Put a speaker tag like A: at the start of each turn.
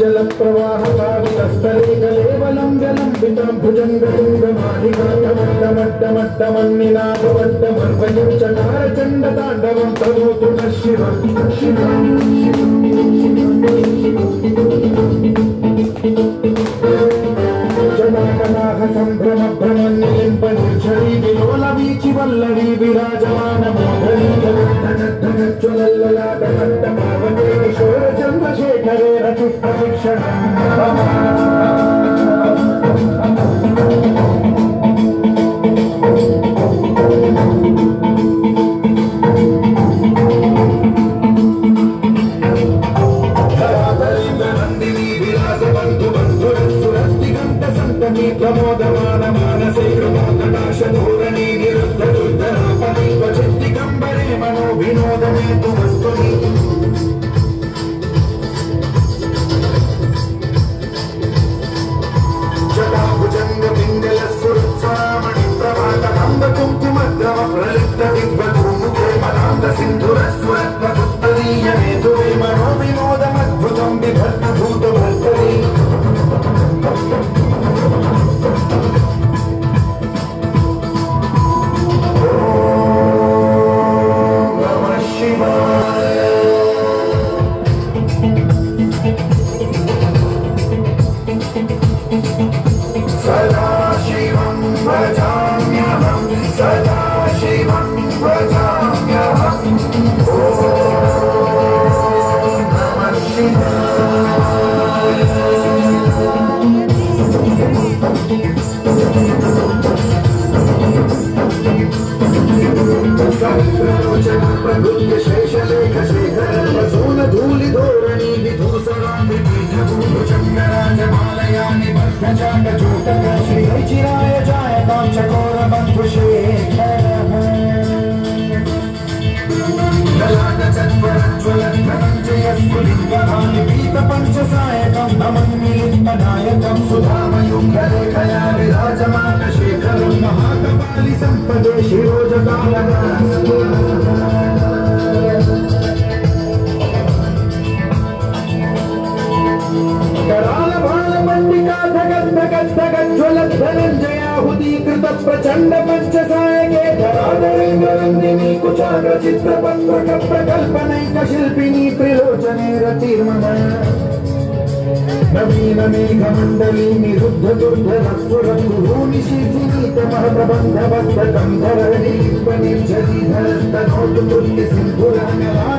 A: जल प्रवाह कावितस्थले कलेवलं जलंबितं भुजंगलिंगमालिकाटमट्टमट्टमन्निनादवट्टमर्वयुच्चकार चण्डताण्डवं तनोतु नः शिवं जनाकनाः सम्भ्रमभ्रमन्निलिम्ब निर्झरी विलोलवीचि वल्लवी विराजमानमोधरी ज्वलल्ललाटकट्टपावते किशोरचन्द्रशेखरे रचित्तशिक्षणम् प्रमोदमान मानसे कृपाकटाशधोरणी निरुद्ध दुर्धरापति क्वचिद्दिगम्बरे मनो विनोदमे तु वस्तुनि जटाभुजङ्ग पिङ्गलस्फुरत्स्वरामणि प्रभातकम्ब कुङ्कुमद्रव प्रलिप्त दिग्वधूमुखे मदान्त सिन्धुरस्वरत्नदुत्तरीयमे तु मे मनो विनोदमद्भुतं बिभर्त भूतभर्तरि प्रभृत्य शेषलेख शेखर वसून धूलि धोरणी विधूसरामि बीजभूचङ्गराजमालयानि बद्धचाटचूटक श्री चिराय जायतां चकोर बन्धुशेखरः ललाटचत्वरज्वलद्धनञ्जयस्फुलिङ्गभानि पीतपञ्चसायकं नमन्निलिम्बनायकं सुधामयुग्मरेखया विराजमानशेखरं महाकपालि सम्पदे कराल भाल मंडिका धगत धगत धगत ज्वलत धनंजयाहुतीकृत प्रचंड पंचसायके धराधरेन्द्रनंदिनी कुचाग्र चित्रपत्रक प्रकल्पनैक शिल्पिनी त्रिलोचने रतिर्मम नवीन मेघमण्डली निरुद्ध दुर्धरस्फुरङ्गुभूमि शीर्षिनीतमः प्रबन्धबद्धकं धरणीलिम्ब निर्झरीधरस्तनोतु तुल्य सिन्धुराङ्गला